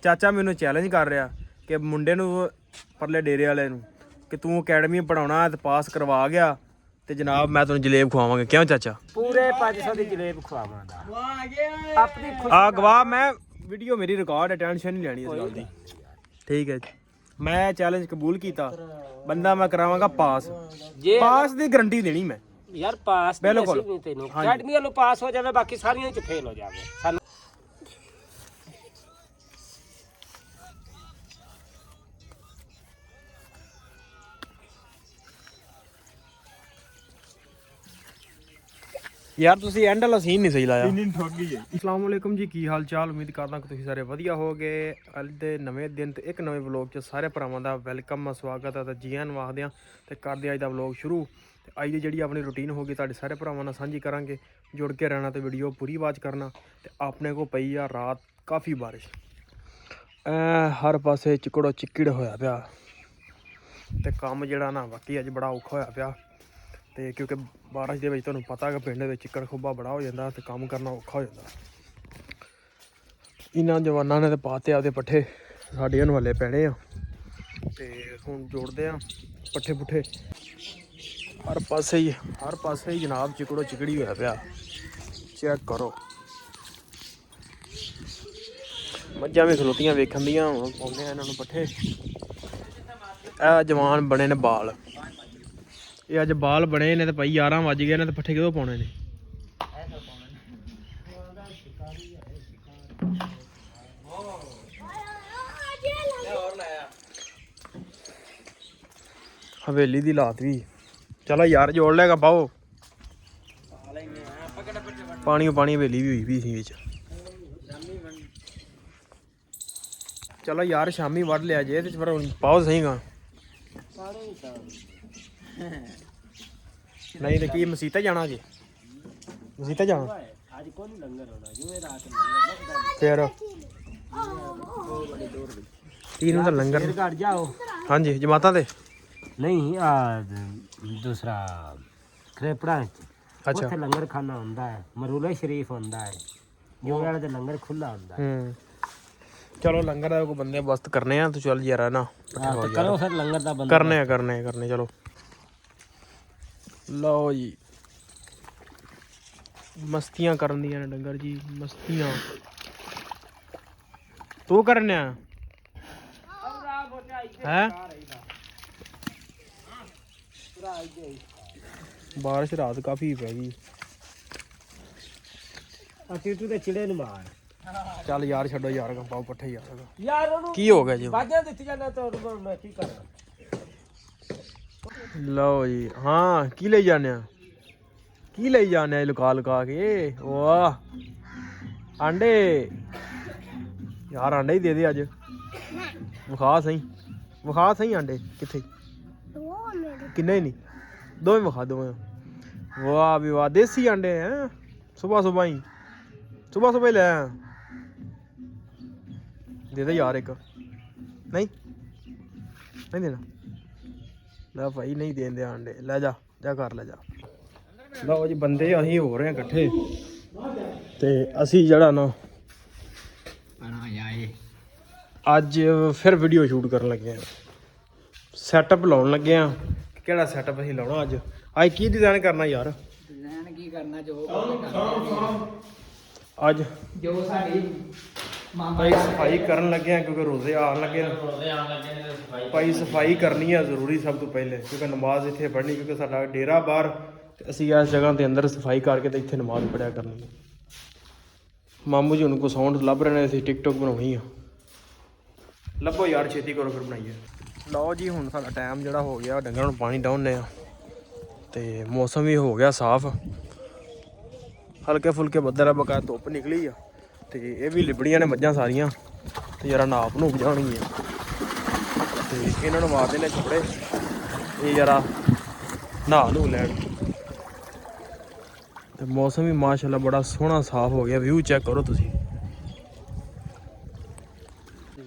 ਚਾਚਾ ਮੈਨੂੰ ਚੈਲੰਜ ਕਰ ਰਿਹਾ ਕਿ ਮੁੰਡੇ ਨੂੰ ਪਰਲੇ ਡੇਰੇ ਵਾਲੇ ਨੂੰ ਕਿ ਤੂੰ ਅਕੈਡਮੀ ਪੜਾਉਣਾ ਤੇ ਪਾਸ ਕਰਵਾ ਗਿਆ ਤੇ ਜਨਾਬ ਮੈਂ ਤੈਨੂੰ ਜਲੇਬ ਖਵਾਵਾਂਗਾ। ਕਿਉਂ ਚਾਚਾ? ਪੂਰੇ 500 ਦੀ ਜਲੇਬ ਖਵਾਵਾਂਗਾ। ਆਪਣੀ ਆ ਗਵਾਹ ਮੈਂ ਵੀਡੀਓ ਮੇਰੀ ਰਿਕਾਰਡ ਹੈ, ਟੈਨਸ਼ਨ ਨਹੀਂ ਲੈਣੀ ਇਸ ਗੱਲ ਦੀ। ਠੀਕ ਹੈ, ਮੈਂ ਚੈਲੰਜ ਕਬੂਲ ਕੀਤਾ। ਬੰਦਾ ਮੈਂ ਕਰਾਵਾਂਗਾ ਪਾਸ। ਪਾਸ ਦੀ ਗਰੰਟੀ ਦੇਣੀ ਮੈਂ ਯਾਰ। ਪਾਸ ਬਿਲਕੁਲ ਤੈਨੂੰ ਅਕੈਡਮੀ ਵੱਲੋਂ ਪਾਸ ਹੋ ਜਾਵੇ, ਬਾਕੀ ਸਾਰੀਆਂ ਚ ਫੇਲ ਹੋ ਜਾਵੇ। ਯਾਰ ਤੁਸੀਂ ਐਂਡ ਵਾਲਾ ਸੀਨ ਨਹੀਂ ਸਹੀ ਲਾਇਆ। ਅਸਲਾਮ ਵਾਲੇਕੁਮ ਜੀ, ਕੀ ਹਾਲ ਚਾਲ? ਉਮੀਦ ਕਰਦਾ ਕਿ ਤੁਸੀਂ ਸਾਰੇ ਵਧੀਆ ਹੋਗੇ। ਅੱਜ ਦੇ ਨਵੇਂ ਦਿਨ ਤੇ ਇੱਕ ਨਵੇਂ ਵਲੌਗ 'ਚ ਸਾਰੇ ਭਰਾਵਾਂ ਦਾ ਵੈਲਕਮ, ਸਵਾਗਤ ਹੈ ਤੇ ਜੀ ਆਇਆਂ ਨੂੰ ਆਖਦੇ ਹਾਂ ਤੇ ਕਰਦੇ ਅੱਜ ਦਾ ਵਲੌਗ ਸ਼ੁਰੂ। ਤੇ ਅੱਜ ਦੀ ਜਿਹੜੀ ਆਪਣੀ ਰੂਟੀਨ ਹੋਗੀ ਤੁਹਾਡੇ ਸਾਰੇ ਭਰਾਵਾਂ ਨਾਲ ਸਾਂਝੀ ਕਰਾਂਗੇ। ਜੁੜ ਕੇ ਰਹਿਣਾ ਤੇ ਵੀਡੀਓ ਪੂਰੀ ਵਾਚ ਕਰਨਾ। ਤੇ ਆਪਣੇ ਕੋਲ ਪਈ ਆ ਰਾਤ ਕਾਫੀ ਬਾਰਿਸ਼, ਹਰ ਪਾਸੇ ਚਿੱਕੜੋ ਚਿੱਕੜ ਹੋਇਆ ਪਿਆ ਤੇ ਕੰਮ ਜਿਹੜਾ ਨਾ ਬਾਕੀ ਅੱਜ ਬੜਾ ਔਖਾ ਹੋਇਆ ਪਿਆ। ਤੇ ਕਿਉਂਕਿ ਬਾਰਿਸ਼ ਦੇ ਵਿੱਚ ਤੁਹਾਨੂੰ ਪਤਾ ਕਿ ਪਿੰਡ ਵਿੱਚ ਚਿੱਕੜ ਖੁੱਬਾ ਬੜਾ ਹੋ ਜਾਂਦਾ ਤੇ ਕੰਮ ਕਰਨਾ ਔਖਾ ਹੋ ਜਾਂਦਾ। ਇਹਨਾਂ ਜਵਾਨਾਂ ਨੇ ਤੇ ਪਾਤੇ ਆਪਦੇ ਪੱਠੇ, ਸਾਡੀਆਂ ਨੂੰ ਹੱਲੇ ਪੈਣੇ ਆ ਤੇ ਹੁਣ ਜੋੜਦੇ ਆ ਪੱਠੇ ਪੁੱਠੇ। ਹਰ ਪਾਸੇ ਹੀ ਜਨਾਬ ਚਿੱਕੜੋ ਚਿੱਕੜੀ ਹੋਇਆ ਪਿਆ। ਚੈੱਕ ਕਰੋ, ਮੱਝਾਂ ਵੀ ਖਲੋਤੀਆਂ ਵੇਖਣ ਦੀਆਂ। ਹੁਣ ਪਾਉਂਦੇ ਆ ਇਹਨਾਂ ਨੂੰ ਪੱਠੇ। ਇਹ ਜਵਾਨ ਬਣੇ ਨੇ ਬਾਲ, ਇਹ ਅੱਜ ਬਾਲ ਬਣੇ ਨੇ ਤੇ ਭਾਈ 11 ਵੱਜ ਗਏ ਨੇ ਤੇ ਪੱਠੇ ਕਿਦੋਂ ਪਾਉਣੇ ਨੇ? ਹਵੇਲੀ ਦੀ ਲਾਤ ਵੀ ਚਲੋ ਯਾਰ ਜੋੜ ਲੈਗਾ ਪਾਓ। ਪਾਣੀ ਹਵੇਲੀ ਵੀ ਹੋਈ ਵੀ ਸੀ ਵਿੱਚ। ਚਲੋ ਯਾਰ ਸ਼ਾਮੀ ਵੱਢ ਲਿਆ ਜੇ ਤੇ ਫਿਰ ਪਾਓ ਸਹੀਗਾ। ਨਹੀਂ ਤੇ ਕੀ ਮਸੀਤਾ ਜਾਣਾ ਜੀ? ਮਸੀਤਾ ਜਾਣਾ ਅੱਜ ਕੋਈ ਲੰਗਰ ਹੋਣਾ ਜਿਵੇਂ ਰਾਤ ਫਿਰ ਤੀਨ ਤਾਂ ਲੰਗਰ ਘਰ ਜਾਓ। ਹਾਂਜੀ ਜਮਾਤਾਂ ਤੇ ਨਹੀਂ ਆ ਦੂਸਰਾ ਖਰੇਪੜਾ ਅੱਛਾ ਉੱਥੇ ਲੰਗਰ ਖਾਨਾ ਹੁੰਦਾ ਹੈ। ਮਰੂਲਾ ਸ਼ਰੀਫ ਹੁੰਦਾ ਹੈ, ਜੋ ਵਾਲੇ ਤੇ ਲੰਗਰ ਖੁੱਲਾ ਹੁੰਦਾ ਹੈ। ਚਲੋ ਲੰਗਰ ਦਾ ਕੋਈ ਬੰਦੋਬਸਤ ਕਰਨੇ ਆ। ਤੂੰ ਚੱਲ ਯਾਰ ਨਾ ਕਰੋ ਫਿਰ ਲੰਗਰ ਦਾ ਬੰਦਾ। ਕਰਨੇ ਚਲੋ। ਲਓ ਜੀ, ਮਸਤੀਆਂ ਕਰਨ ਦੀਆਂ ਨੇ ਡੰਗਰ ਜੀ, ਮਸਤੀਆਂ। ਤੂੰ ਕਰਨਿਆ ਹੈ? ਬਾਰਿਸ਼ ਰਾਤ ਕਾਫੀ ਪੈ ਗਈ। ਟੀਟੂ ਦੇ ਚਿੜੇ ਨੂੰ ਮਾਰ। ਚੱਲ ਯਾਰ ਛੱਡੋ ਯਾਰ, ਪਾਓ ਪੱਠੇ ਯਾਰ ਉਹਨੂੰ ਕੀ ਹੋ ਗਿਆ ਜੀ? ਬਾਜਾਂ ਦਿੱਤੀ ਜਾਂਦਾ ਤਾਂ ਮੈਂ ਕੀ ਕਰਾਂ? ਲਓ ਜੀ, ਹਾਂ ਕੀ ਲਈ ਜਾਂਦੇ ਆ? ਕੀ ਲਈ ਜਾਂਦੇ ਆ ਲੁਕਾ ਕੇ? ਵਾਹ ਆਂਡੇ ਯਾਰ, ਆਂਡੇ ਹੀ ਦੇ ਦੇ ਅੱਜ। ਵਿਖਾ ਸਹੀ ਆਂਡੇ ਕਿੱਥੇ? ਕਿੰਨੇ ਨਹੀਂ, ਦੋਵੇਂ ਵਿਖਾ ਦੋਵੇਂ। ਵਾਹ ਵੀ ਵਾਹ, ਦੇਸੀ ਆਂਡੇ ਹੈ। ਸੁਬਹ ਹੀ ਲੈ ਆ। ਦੇ ਦੇ ਯਾਰ ਇੱਕ। ਨਹੀਂ ਦੇਣਾ? ਲੈ ਭਾਈ ਨਹੀਂ ਦੇਂਦੇ ਆਂਡੇ, ਲੈ ਜਾ ਕਰ ਲੈ ਜਾ। ਲਓ ਜੀ ਬੰਦੇ ਅਸੀਂ ਹੋ ਰਹੇ ਹਾਂ ਇਕੱਠੇ ਤੇ ਅਸੀਂ ਜਿਹੜਾ ਨਾ ਅੱਜ ਫਿਰ ਵੀਡੀਓ ਸ਼ੂਟ ਕਰਨ ਲੱਗੇ ਆ। ਸੈਟਅਪ ਲਾਉਣ ਲੱਗੇ ਆ। ਕਿਹੜਾ ਸੈਟਅਪ ਅਸੀਂ ਲਾਉਣਾ ਅੱਜ ਕੀ ਡਿਜ਼ਾਈਨ ਕਰਨਾ ਯਾਰ? ਡਿਜ਼ਾਈਨ ਕੀ ਕਰਨਾ? ਅੱਜ ਜੋ ਸਾਡੀ ਭਾਈ ਸਫਾਈ ਕਰਨ ਲੱਗੇ ਆ ਕਿਉਂਕਿ ਰੋਜ਼ੇ ਆਉਣ ਲੱਗੇ ਭਾਈ। ਸਫਾਈ ਕਰਨੀ ਆ ਜ਼ਰੂਰੀ ਸਭ ਤੋਂ ਪਹਿਲੇ, ਕਿਉਂਕਿ ਨਮਾਜ਼ ਇੱਥੇ ਪੜ੍ਹਨੀ, ਕਿਉਂਕਿ ਸਾਡਾ ਡੇਰਾ ਬਾਹਰ ਤੇ ਅਸੀਂ ਇਸ ਜਗ੍ਹਾ ਦੇ ਅੰਦਰ ਸਫਾਈ ਕਰਕੇ ਤੇ ਇੱਥੇ ਨਮਾਜ਼ ਪੜ੍ਹਿਆ ਕਰਨੀ। ਮਾਮੂ ਜੀ ਹੁਣ ਕੋ ਸਾਊਂਡ ਲੱਭ ਰਹੇ ਨੇ, ਅਸੀਂ ਟਿਕਟੋਕ ਬਣਾਉਣੀ ਆ। ਲੱਭੋ ਯਾਰ ਛੇਤੀ ਕਰੋ ਫਿਰ ਬਣਾਈਏ। ਲਓ ਜੀ ਹੁਣ ਸਾਡਾ ਟਾਈਮ ਜਿਹੜਾ ਹੋ ਗਿਆ, ਡੰਗਰਾਂ ਨੂੰ ਪਾਣੀ ਡਾਉਣੇ ਆ ਤੇ ਮੌਸਮ ਵੀ ਹੋ ਗਿਆ ਸਾਫ਼। ਹਲਕੇ ਫੁਲਕੇ ਬੱਦਲ ਆ, ਬਕਾ ਧੁੱਪ ਨਿਕਲੀ ਆ ਤੇ ਇਹ ਵੀ ਲਿਬੜੀਆਂ ਨੇ ਮੱਝਾਂ ਸਾਰੀਆਂ ਤੇ ਜਰਾ ਨਾਪ ਨੂਪ ਜਾਣਗੀਆਂ ਤੇ ਇਹਨਾਂ ਨੂੰ ਮਾਰਦੇ ਨੇ ਕੱਪੜੇ। ਇਹ ਜਰਾ ਨਹਾ ਨੂੰ ਲੈਣ ਤੇ ਮੌਸਮ ਵੀ ਮਾਸ਼ਾਅੱਲਾ ਬੜਾ ਸੋਹਣਾ ਸਾਫ਼ ਹੋ ਗਿਆ। ਵਿਊ ਚੈੱਕ ਕਰੋ ਤੁਸੀਂ।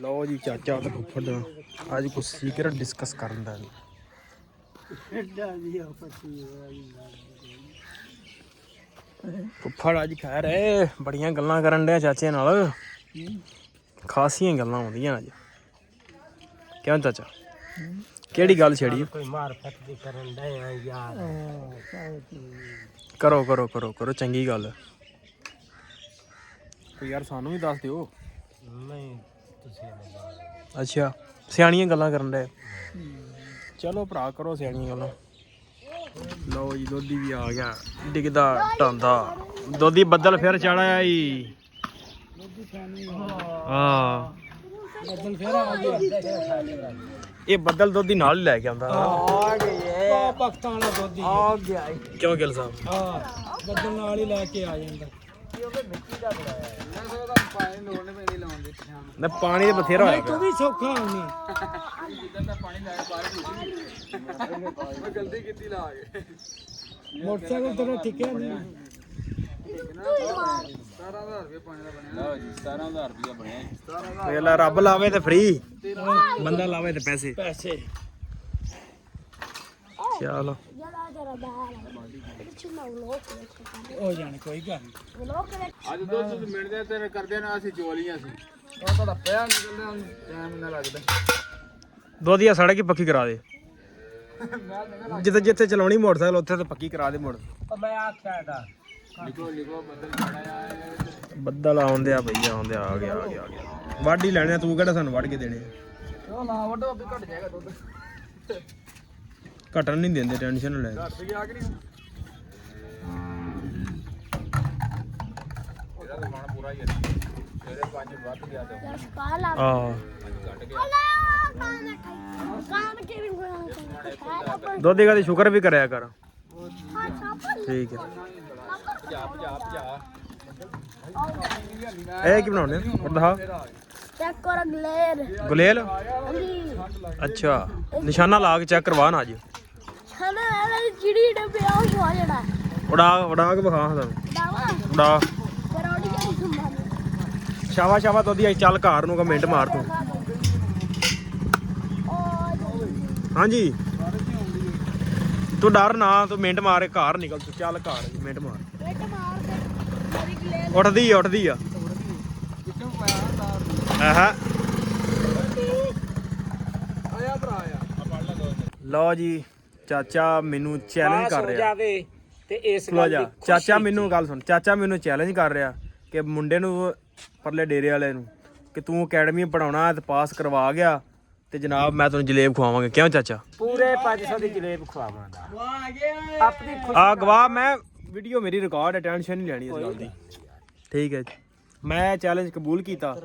ਲਓ ਜੀ ਚਾਚਾ ਤੇ ਫੁੱਫੜ ਦਾ ਅੱਜ ਕੁਛ ਸੀਕਰਟ ਡਿਸਕਸ ਕਰਨ ਦਾ। ਫੁੱਫੜ ਅੱਜ ਖੈਰ ਬੜੀਆਂ ਗੱਲਾਂ ਕਰਨ ਡਿਆ ਚਾਚੇ ਨਾਲ। ਖਾਸੀਆਂ ਗੱਲਾਂ ਹੁੰਦੀਆਂ ਅੱਜ। ਕਿਉਂ ਚਾਚਾ? ਕਿਹੜੀ ਗੱਲ ਛੇੜੀ? ਕੋਈ ਮਾਰ ਫੱਟ ਕਰਨ ਦੇ ਆ ਯਾਰ। ਕਰੋ ਕਰੋ ਕਰੋ ਕਰੋ, ਚੰਗੀ ਗੱਲ। ਯਾਰ ਸਾਨੂੰ ਵੀ ਦੱਸ ਦਿਓ। ਨਹੀਂ ਤੁਸੀਂ ਅੱਛਾ, ਸਿਆਣੀਆਂ ਗੱਲਾਂ ਕਰਨ ਦੇ। ਚਲੋ ਭਰਾ, ਕਰੋ ਸਿਆਣੀਆਂ ਗੱਲਾਂ। ਲਓ ਜੀ, ਦੋਧੀ ਵੀ ਆ ਗਿਆ, ਡਿੱਗਦਾ ਢਾਂਦਾ। ਦੋਧੀ ਬੱਦਲ ਫਿਰ ਚੜਾਇਆ ਈ। ਹਾਂ, ਬੱਦਲ ਫੇਰ ਆ ਗਿਆ। ਇਹ ਬੱਦਲ ਦੋਧੀ ਨਾਲ ਹੀ ਲੈ ਕੇ ਆਉਂਦਾ। ਆ ਗਏ ਭਗਤਾਂ ਵਾਲਾ ਦੁੱਧ ਆ ਗਿਆ। ਕਿਉਂ ਗਿੱਲ ਸਾਹਿਬ? ਹਾਂ, ਬੱਦਲ ਨਾਲ ਹੀ ਲੈ ਕੇ ਆ ਜਾਂਦਾ। ਨਾ ਪਾਣੀ ਦੇ ਬਥੇਰਾ ਹੋਇਆ ਤੂੰ ਵੀ ਸੌਖਾ ਹੁੰਨੀ। ਗਲਤੀ ਕੀਤੀ ਲਾ ਕੇ ਮੋਟਰਸਾਈਕਲ ਤੇਰਾ ਠਿਕਿਆ ਨਹੀਂ। 17000 ਰੁਪਏ ਪਾਣੀ ਦਾ ਬਣਿਆ। ਲਓ ਜੀ 17000 ਰੁਪਏ ਬਣਿਆ। 17000 ਵੇਲਾ, ਰੱਬ ਲਾਵੇ ਤੇ ਫ੍ਰੀ, ਬੰਦਾ ਲਾਵੇ ਤੇ ਪੈਸੇ। ਚਲੋ ਹੋ ਜਾਣੀ ਕੋਈ ਗੱਲ ਨਹੀਂ। ਅੱਜ ਦੁੱਧ ਮਿਲਦੇ ਤੇ ਕਰਦੇ ਨਾ ਅਸੀਂ ਚੋਲੀਆਂ ਸੀ। ਉਹ ਤੁਹਾਡਾ ਪਿਆ ਨਿਕਲਦਾ ਟਾਈਮ ਨਾ ਲੱਗਦਾ। ਦੋਧੀਆ ਸੜਕ ਹੀ ਪੱਕੀ ਕਰਾ ਦੇ। ਜਿੱਥੇ ਜਿੱਥੇ ਚਲਾਉਣੀ ਮੋਟਰਸਾਈਕਲ ਉੱਥੇ ਤੇ ਪੱਕੀ ਕਰਾ ਦੇ ਮੋੜ। ਮੈਂ ਆਖਿਆ ਦਾ ਲਿਖੋ ਲਿਖੋ ਬੱਦਲ ਚੜਾਇਆ। ਬੱਦਲ ਆਉਂਦੇ ਆ ਭਈਆ, ਆਉਂਦੇ ਆ ਗਿਆ ਆ ਗਿਆ ਆ ਗਿਆ। ਵੱਢ ਹੀ ਲੈਣੇ ਆ, ਤੂੰ ਕਿਹੜਾ ਸਾਨੂੰ ਵੱਢ ਕੇ ਦੇਣੇ? ਉਹ ਨਾ ਵੱਡੋ ਵੀ ਘਟ ਜਾਏਗਾ ਦੁੱਧ। ਘਟਣ ਨਹੀਂ ਦਿੰਦੇ, ਟੈਨਸ਼ਨ ਨਾ ਲੈ। ਘਟ ਗਿਆ ਕਿ ਨਹੀਂ? ਇਹਦਾ ਤਾਂ ਮਨ ਪੂਰਾ ਹੀ ਹੈ। ਤੇਰੇ 5 ਵੱਧ ਗਿਆ ਤੇ ਆ ਘਟ ਗਿਆ। ਦੋਧੀ ਦਾ ਸ਼ੁਕਰ ਵੀ ਕਰਿਆ ਕਰ। ਠੀਕ ਹੈ। ਇਹ ਕੀ ਬਣਾਉਣੇ ਆ? ਚੈੱਕ ਕਰ ਗਲੇਰ ਗੁਲੇਲ। ਅੱਛਾ, ਨਿਸ਼ਾਨਾ ਲਾ ਕੇ ਚੈੱਕ ਕਰਵਾ ਨਾ ਅੱਜ। ਖਾਣਾ ਵਾਲਾ ਚਿੜੀ ਡੱਬੇ ਆ ਸ਼ਵਾ ਜਿਹੜਾ ਉਡਾ ਉਡਾ ਕੇ ਵਿਖਾ ਸਾਨੂੰ। ਦਾਵਾ ਉਡਾ। ਕਰੋੜੀ ਜਿਹੜੀ ਸੰਭਾਲ ਸ਼ਾਵਾ ਸ਼ਾਵਾ ਦੋਧੀ, ਚੱਲ ਘਰ ਨੂੰ ਕਮੈਂਟ ਮਾਰ ਤੂੰ। ਹਾਂਜੀ, ਤੂੰ ਡਰ ਨਾ, ਤੂੰ ਮਿੰਟ ਮਾਰ, ਘਰ ਨਿਕਲ ਤੂੰ, ਚੱਲ ਘਰ ਮਿੰਟ ਮਾਰ। ਬੇਟ ਮਾਰ ਦੇ ਮੇਰੀ ਗਲੇਰ ਉੱਠਦੀ ਆ ਉੱਠਦੀ ਆ। ਕਿੱਥੋਂ ਪਾਇਆ ਤਾਰ? ਆਹਾ, ਆਇਆ ਭਰਾ ਆ ਫੜ ਲੈ ਦੋ। ਲਓ ਜੀ, ਚਾਚਾ ਮੈਨੂੰ ਚੈਲੰਜ ਕਰ ਹੋ ਰਿਹਾ। ਜਾਵੇ ਤੇ ਇਸ ਸੁਣੋ ਗੱਲ ਜਾ, ਦੀ ਚਾਚਾ ਮੈਨੂੰ ਗੱਲ ਸੁਣ, ਚਾਚਾ ਮੈਨੂੰ ਚੈਲੰਜ ਕਰ ਰਿਹਾ ਕਿ ਮੁੰਡੇ ਨੂੰ, ਪਰਲੇ ਡੇਰੇ ਵਾਲੇ ਨੂੰ, ਕਿ ਤੂੰ ਅਕੈਡਮੀ ਪੜਾਉਣਾ ਤੇ ਪਾਸ ਕਰਵਾ ਗਿਆ ਤੇ ਜਨਾਬ ਮੈਂ ਤੈਨੂੰ ਜਲੇਬ ਖਵਾਵਾਂਗਾ। ਕਿਉਂ ਚਾਚਾ? ਪੂਰੇ 500 ਦੀ ਜਲੇਬ ਖਵਾਵਾਂਗਾ। ਆਪਣੀ ਆ ਗਵਾਹ, ਮੈਂ ਵੀਡੀਓ ਮੇਰੀ ਰਿਕਾਰਡ ਹੈ, ਟੈਨਸ਼ਨ ਨਹੀਂ ਲੈਣੀ ਇਸ ਗੱਲ ਦੀ। ਠੀਕ ਹੈ, ਮੈਂ ਚੈਲੰਜ ਕਬੂਲ ਕੀਤਾ।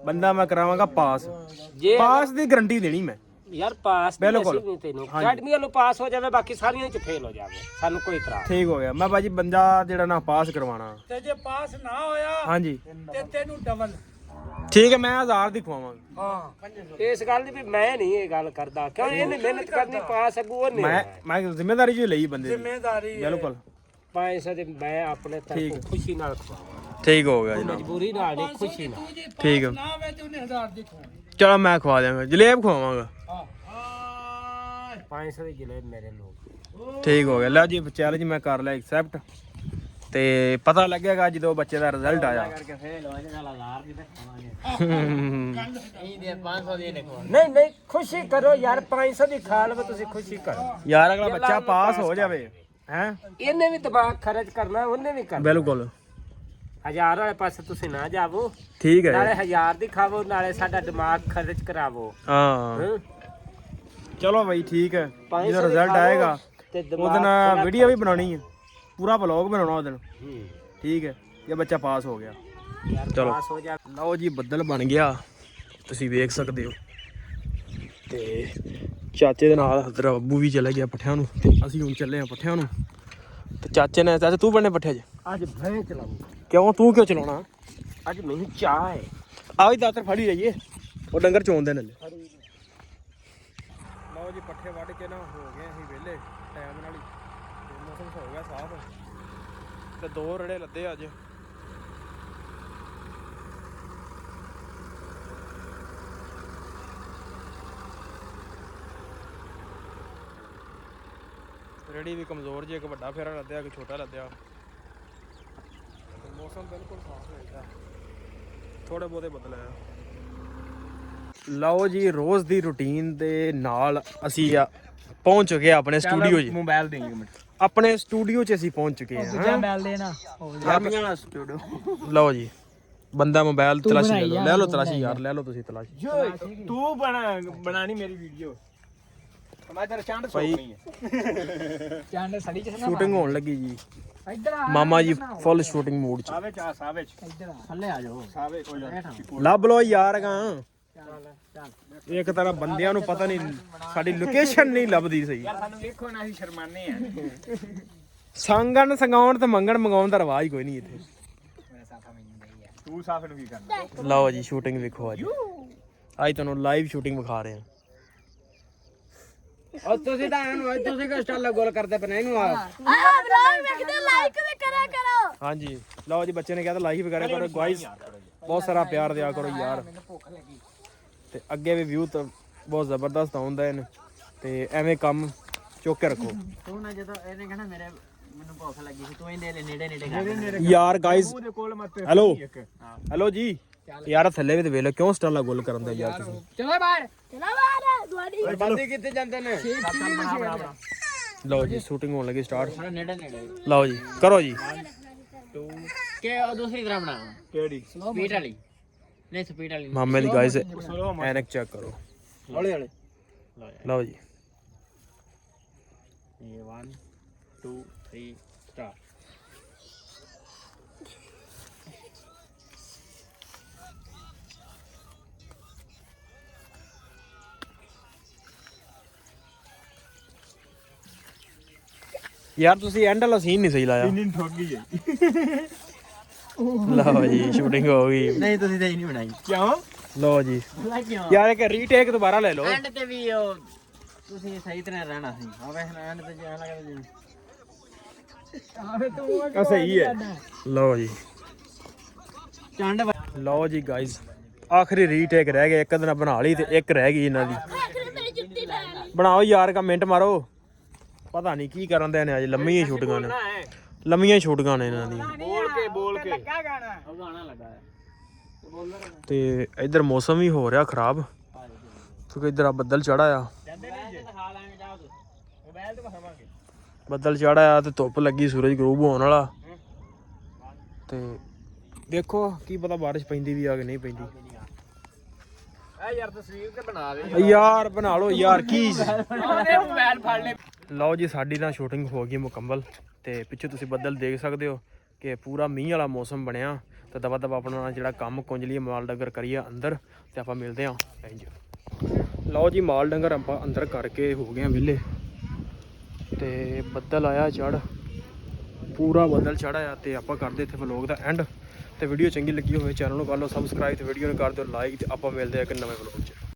ਬੰਦਾ ਮੈਂ ਕਰਾਵਾਂਗਾ ਪਾਸ। ਜੇ ਪਾਸ ਦੀ ਗਾਰੰਟੀ ਦੇਣੀ ਮੈਂ। ਯਾਰ ਪਾਸ ਬਿਲਕੁਲ। ਨਹੀਂ ਤੈਨੂੰ ਅਕੈਡਮੀ ਵੱਲੋਂ ਪਾਸ ਹੋ ਜਾਵੇ, ਬਾਕੀ ਸਾਰੀਆਂ ਚ ਫੇਲ ਹੋ ਜਾਵੇ, ਸਾਨੂੰ ਕੋਈ ਇਤਰਾਜ਼ ਠੀਕ ਹੋ ਗਿਆ। ਮੈਂ ਭਾਜੀ ਬੰਦਾ ਜਿਹੜਾ ਨਾ ਪਾਸ ਕਰਵਾਣਾ। ਤੇ ਜੇ ਪਾਸ ਨਾ ਹੋਇਆ ਹਾਂਜੀ ਤੇ ਤੈਨੂੰ ਡਬਲ। ਠੀਕ ਹੈ, ਮੈਂ 1000 ਦੀ ਖਵਾਵਾਂਗਾ। ਹਾਂ, ਇਸ ਗੱਲ ਦੀ ਵੀ ਮੈਂ ਨਹੀਂ ਇਹ ਗੱਲ ਕਰਦਾ, ਕਿਉਂ ਇਹਨੇ ਮਿਹਨਤ ਕਰਨੀ, ਪਾਸ ਅੱਗੂ ਉਹਨੇ ਮੈਂ ਜ਼ਿੰਮੇਵਾਰੀ ਜੋ ਲਈ ਬੰਦੇ ਦੀ। ਜ਼ਿੰਮੇਵਾਰੀ ਬਿਲਕੁਲ 500 ਦੇ ਮੈਂ ਆਪਣੇ ਤਰਫੋਂ ਖੁਸ਼ੀ ਨਾਲ ਖਵਾਵਾਂ। ਠੀਕ ਹੋ ਗਿਆ ਜਨਾਬ। ਮਜਬੂਰੀ ਨਾਲ ਨਹੀਂ, ਖੁਸ਼ੀ ਨਾਲ। ਠੀਕ ਹੈ, ਨਾ ਵੇ ਤੇ ਉਹਨੇ 1000 ਦੀ ਖਵਾਉਣੀ। ਚਲੋ ਮੈਂ ਖਵਾ ਦਿਆਂਗਾ, ਜਲੇਬ ਖਵਾਵਾਂਗਾ। 500 ਦੀ ਜਲੇਬ ਮੇਰੇ ਲੋਕ। ਠੀਕ ਹੋ ਗਿਆ। ਲੈ ਜੀ, ਚੈਲੰਜ ਮੈਂ ਕਰ ਲਿਆ ਐਕਸੈਪਟ, ਤੇ ਪਤਾ ਲੱਗੇਗਾ ਜਦੋਂ ਬੱਚੇ ਦਾ ਰਿਜ਼ਲਟ ਆਇਆ। ਨਹੀਂ ਨਹੀਂ, ਖੁਸ਼ੀ ਕਰੋ ਯਾਰ, 500 ਦੀ ਖਾ ਲਵੇ ਤੁਸੀਂ, ਖੁਸ਼ੀ ਕਰੋ ਯਾਰ ਅਗਲਾ ਬੱਚਾ ਪਾਸ ਹੋ ਜਾਵੇ ਹੈ। ਇਹਨੇ ਵੀ ਦਿਮਾਗ ਖਰਚ ਕਰਨਾ, ਉਹਨੇ ਵੀ ਕਰਨਾ। ਬਿਲਕੁਲ 1000 ਵਾਲੇ ਪਾਸੇ ਤੁਸੀਂ ਨਾ ਜਾਵੋ, ਠੀਕ ਨਾਲੇ ਹੈ। 1000 ਦੀ ਖਾਵੋ, ਨਾਲੇ ਸਾਡਾ ਦਿਮਾਗ ਖਰਚ ਕਰਾਵੋ। ਹਾਂ ਹਾਂ, ਚਲੋ ਬਾਈ, ਠੀਕ ਹੈ। 500 ਜਦੋਂ ਦੀ ਰਿਜ਼ਲਟ ਖਾਵੋ ਆਏਗਾ ਤੇ ਉਹਦੇ ਦਿਮਾਗ ਨਾਲ ਥੋੜ੍ਹਾ ਵੀਡੀਓ ਵੀ ਬਣਾਉਣੀ ਹੈ, ਪੂਰਾ ਵਲੌਗ ਬਣਾਉਣਾ ਉਹਦੇ ਨਾਲ। ਹੂੰ, ਠੀਕ ਹੈ, ਜੇ ਬੱਚਾ ਪਾਸ ਹੋ ਗਿਆ। ਯਾਰ ਚਲੋ। ਪਾਸ ਹੋ ਜਾ। ਲਓ ਜੀ, ਬੱਦਲ ਬਣ ਗਿਆ, ਤੁਸੀਂ ਵੇਖ ਸਕਦੇ ਹੋ। ਤੇ ਚਾਚੇ ਦੇ ਨਾਲ ਹਜ਼ਰ ਅੱਬੂ ਵੀ ਚਲੇ ਗਿਆ ਪੱਠਿਆਂ ਨੂੰ, ਤੇ ਅਸੀਂ ਹੁਣ ਚੱਲੇ ਆ ਪੱਠਿਆਂ ਨੂੰ। ਤੇ ਚਾਚੇ ਨੇ, ਚਾਚਾ ਤੂੰ ਬਣਨੇ ਪੱਠੇ 'ਚ? ਅੱਜ ਮੈਂ ਚਲਾਉਂਗਾ। ਕਿਉਂ, ਤੂੰ ਕਿਉਂ ਚਲਾਉਣਾ? ਅੱਜ ਮੈਨੂੰ ਚਾਹ ਹੈ। ਆਹ ਵੀ ਦਾਤਰ ਫੜੀ ਜਾਈਏ, ਉਹ ਡੰਗਰ ਚੋਂਦੇ ਨੇ। ਲਓ ਜੀ, ਪੱਠੇ ਵੱਢ ਕੇ ਨਾ ਹੋ ਗਏ ਅਸੀਂ ਵਿਹਲੇ ਟਾਈਮ ਨਾਲ ਹੀ, ਤੇ ਮੌਸਮ ਹੋ ਗਿਆ ਸਾਫ, ਤੇ 2 ਰੜੇ ਲੱਦੇ ਅੱਜ। ਰੇੜੀ ਵੀ ਕਮਜ਼ੋਰ ਜੇ, ਇੱਕ ਵੱਡਾ ਫੇਰਾ ਲੱਦਿਆ, ਇੱਕ ਛੋਟਾ ਲੱਦਿਆ। ਮੌਸਮ ਬਿਲਕੁਲ ਸਾਫ ਹੋ ਗਿਆ, ਥੋੜੇ ਬਹੁਤੇ ਬਦਲ ਆਇਆ। ਲਓ ਜੀ ਰੋਜ਼ ਦੀ ਰੁਟੀਨ ਦੇ ਨਾਲ ਅਸੀਂ ਪਹੁੰਚ ਚੁੱਕੇ ਆ ਆਪਣੇ ਸਟੂਡੀਓ 'ਚ। ਮੋਬਾਈਲ ਦੇ 1 ਮਿੰਟ ਆਪਣੇ ਸਟੂਡੀਓ 'ਚ ਅਸੀਂ ਪਹੁੰਚ ਚੁੱਕੇ ਹਾਂ। ਮੋਬਾਈਲ ਦੇ ਨਾ ਆਰਮੀਆਂ ਵਾਲਾ ਸਟੂਡੀਓ। ਲਓ ਜੀ ਬੰਦਾ ਮੋਬਾਈਲ ਤਲਾਸ਼ੀ ਲੈ ਲਓ ਤਲਾਸ਼ੀ ਯਾਰ ਲੈ ਲਓ ਤੁਸੀਂ ਤਲਾਸ਼ੀ। ਤੂੰ ਬਣਾਣੀ ਮੇਰੀ ਵੀਡੀਓ ਮੈਂ ਤੇਰਾ ਚੰਡ ਸੋਣੀ ਹੈ। ਚੰਡ ਸੜੀ ਚ ਸ਼ੂਟਿੰਗ ਹੋਣ ਲੱਗੀ ਜੀ। ਇੱਧਰ ਆ ਮਾਮਾ ਜੀ ਫੁੱਲ ਸ਼ੂਟਿੰਗ ਮੂਡ 'ਚ। ਸਾਵੇ ਚਾ ਸਾਵੇ ਇੱਧਰ ਆ ਥੱਲੇ ਆ ਜਾਓ ਸਾਵੇ ਕੋਈ ਲੱਭ ਲਓ ਯਾਰ ਗਾ। ਚੱਲ ਇੱਕ ਤਰ੍ਹਾਂ ਬੰਦਿਆਂ ਨੂੰ ਪਤਾ ਨਹੀਂ ਸਾਡੀ ਲੋਕੇਸ਼ਨ ਨਹੀਂ ਲੱਭਦੀ ਸਹੀ। ਯਾਰ ਸਾਨੂੰ ਵੇਖੋ ਨਾ ਅਸੀਂ ਸ਼ਰਮਾਨੇ ਆ। ਸੰਗਣ ਸੰਗਾਉਣ ਤੇ ਮੰਗਣ ਮੰਗਾਉਣ ਦਾ ਰਿਵਾਜ ਕੋਈ ਨਹੀਂ ਇੱਥੇ। ਮੇਰਾ ਸਾਥਾ ਮੈਨੂੰ ਨਹੀਂ ਹੈ ਤੂੰ ਸਾਫ ਨੂੰ ਕੀ ਕਰਨਾ। ਲਓ ਜੀ ਸ਼ੂਟਿੰਗ ਵੇਖੋ ਅੱਜ ਤੁਹਾਨੂੰ ਲਾਈਵ ਸ਼ੂਟਿੰਗ ਵਿਖਾ ਰਹੇ ਹਾਂ। और तुसी ता तुसी का स्टाइल गोल करते पे नहीं हुआ ਵਲੌਗ ਵੇਖਦੇ ਲਾਈਕ ਵੀ ਕਰਿਆ ਕਰੋ। ਹਾਂਜੀ ਲਓ ਜੀ ਬੱਚੇ ਨੇ ਕਿਹਾ ਤਾਂ ਲਾਈਕ ਵੀ ਕਰਿਆ ਕਰੋ ਗਾਇਸ। ਬਹੁਤ ਸਾਰਾ ਪਿਆਰ ਦਿਆ ਕਰੋ ਯਾਰ। ਤੇ ਅੱਗੇ ਵੀ ਵਿਊ ਤਾਂ ਬਹੁਤ ਜ਼ਬਰਦਸਤ ਆਉਂਦਾ ਇਹਨ ਤੇ ਐਵੇਂ ਕੰਮ ਚੁੱਕ ਕੇ ਰੱਖੋ तू ना जदों ਇਹਨੇ कहना ਮੇਰੇ ਮੈਨੂੰ ਭੁੱਖ ਲੱਗੀ ਸੀ ਤੂੰ ਹੀ ਨੇੜੇ ਕਰ ਯਾਰ ਗਾਇਸ। ਉਹਦੇ ਕੋਲ ਮਤ ਹੈਲੋ ਹੈਲੋ ਜੀ ਯਾਰ ਥੱਲੇ ਵੀ ਤੇ ਵੇਖ ਲਓ ਕਿਉਂ ਸਟਾਲਾ ਗੋਲ ਕਰਨ ਦਾ ਯਾਰ ਤੁਸੀਂ। ਚਲੋ ਬਾਹਰ ਚਲਾ ਬਾਹਰ ਦੁਆੜੀ ਬੰਦੇ ਕਿੱਥੇ ਜਾਂਦੇ ਨੇ ਲਓ ਜੀ ਸ਼ੂਟਿੰਗ ਹੋਣ ਲੱਗੀ ਸਟਾਰਟ। ਥੋੜਾ ਨੇੜੇ ਲਓ ਜੀ ਕਰੋ ਜੀ। ਕਿ ਉਹ ਦੂਸਰੀ ਤਰ੍ਹਾਂ ਬਣਾ ਕਿਹੜੀ ਸਪੀਡ ਵਾਲੀ ਨਹੀਂ ਸਪੀਡ ਵਾਲੀ ਮਾਮੇ ਦੀ ਗਾਇਸ ਐਨਕ ਚੈੱਕ ਕਰੋ। ਹੌਲੇ ਲਓ ਜੀ ਇਹ 1 2 3 ਸਟਾਰਟ ਯਾਰ ਤੁਸੀਂ ਐਂਡ ਵਾਲਾ ਸੀਨ ਨਹੀਂ ਸਹੀ ਲਾਇਆ। ਇੰਨੀ ਠੋਕ ਗਈ ਹੈ ਲਓ ਜੀ ਸ਼ੂਟਿੰਗ ਹੋ ਗਈ। ਨਹੀਂ ਤੁਸੀਂ ਤਾਂ ਹੀ ਨਹੀਂ ਬਣਾਈ ਕਿਉਂ ਲਓ ਜੀ ਕਿਉਂ ਯਾਰ ਇੱਕ ਰੀਟੇਕ ਦੁਬਾਰਾ ਲੈ ਲਓ। ਐਂਡ ਤੇ ਵੀ ਉਹ ਤੁਸੀਂ ਸਹੀ ਤਰ੍ਹਾਂ ਰਹਿਣਾ ਸੀ ਹੋਵੇ ਐਂਡ ਤੇ ਜਿਹਾ ਲੱਗਦਾ ਜਿਵੇਂ ਆ ਸਹੀ ਹੈ। ਲਓ ਜੀ ਚੰਡ ਲਓ ਜੀ ਗਾਇਸ ਆਖਰੀ ਰੀਟੇਕ ਰਹਿ ਗਿਆ। ਇੱਕ ਦਿਨ ਬਣਾ ਲਈ ਤੇ ਇੱਕ ਰਹਿ ਗਈ ਇਹਨਾਂ ਦੀ। ਆਖਰ ਮੇਰੀ ਜੁੱਤੀ ਲੈ ਲਈ। ਬਣਾਓ ਯਾਰ ਕਮੈਂਟ ਮਾਰੋ। ਪਤਾ ਨਹੀਂ ਕੀ ਕਰਨ ਦੇ ਨੇ ਅੱਜ। ਲੰਮੀਆਂ ਸ਼ੂਟਿੰਗਾਂ ਨੇ ਲੰਮੀਆਂ ਸ਼ੂਟਿੰਗਾਂ ਨੇ ਇਹਨਾਂ ਦੀਆਂ। ਬੋਲ ਕੇ ਲੱਗਾ ਗਾਣਾ ਉਹ ਗਾਣਾ ਲੱਗਾ ਹੈ ਤੇ ਇੱਧਰ ਮੌਸਮ ਵੀ ਹੋ ਰਿਹਾ ਖਰਾਬ ਕਿਉਂਕਿ ਇੱਧਰ ਆ ਬੱਦਲ ਚੜਾ ਆ। ਦਿਖਾ ਲਾਂਗੇ ਜਾਓ ਮੋਬਾਈਲ ਤੇ ਵਿਖਾਵਾਂਗੇ। ਬੱਦਲ ਚੜਾ ਆ ਤੇ ਧੁੱਪ ਲੱਗੀ ਸੂਰਜ ਗਰੂਬ ਹੋਣ ਵਾਲਾ। ਤੇ ਦੇਖੋ ਕੀ ਪਤਾ ਬਾਰਿਸ਼ ਪੈਂਦੀ ਵੀ ਆ ਕਿ ਨਹੀਂ ਪੈਂਦੀ। ਇਹ ਯਾਰ ਤਸਵੀਰ ਤੇ ਬਣਾ ਦੇ ਯਾਰ ਬਣਾ ਲਓ ਯਾਰ ਕੀ। ਉਹਨੇ ਮੋਬਾਈਲ ਫੜ ਲੈ। ਲਓ ਜੀ ਸਾਡੀ ਤਾਂ ਸ਼ੂਟਿੰਗ ਹੋ ਗਈ ਮੁਕੰਮਲ ਤੇ ਪਿੱਛੇ ਤੁਸੀਂ ਬੱਦਲ ਦੇਖ ਸਕਦੇ ਹੋ ਕਿ ਪੂਰਾ ਮੀਂਹ ਵਾਲਾ ਮੌਸਮ ਬਣਿਆ। ਤੇ ਦਵਾ ਦਵਾ ਆਪਣਾ ਜਿਹੜਾ ਕੰਮ ਕੁੰਜ ਲਈਏ ਮਾਲ ਡੰਗਰ ਕਰੀਏ ਅੰਦਰ ਤੇ ਆਪਾਂ ਮਿਲਦੇ ਹਾਂ ਇੰਜ। ਲਓ ਜੀ ਮਾਲ ਡੰਗਰ ਆਪਾਂ ਅੰਦਰ ਕਰਕੇ ਹੋ ਗਏ ਆ ਵਿਹਲੇ ਤੇ ਬੱਦਲ ਆਇਆ ਚੜ ਪੂਰਾ ਬੱਦਲ ਚੜ੍ਹਾਇਆ ਤੇ ਆਪਾਂ ਕਰਦੇ ਇੱਥੇ ਵਲੋਗ ਦਾ ਐਂਡ। ਤੇ ਵੀਡੀਓ ਚੰਗੀ ਲੱਗੀ ਹੋਵੇ ਚੈਨਲ ਨੂੰ ਕਰ ਲਓ ਸਬਸਕ੍ਰਾਈਬ ਤੇ ਵੀਡੀਓ ਨੂੰ ਕਰ ਦਿਓ ਲਾਈਕ ਤੇ ਆਪਾਂ ਮਿਲਦੇ ਆ ਇੱਕ ਨਵੇਂ ਵਲੋਗ 'ਚ।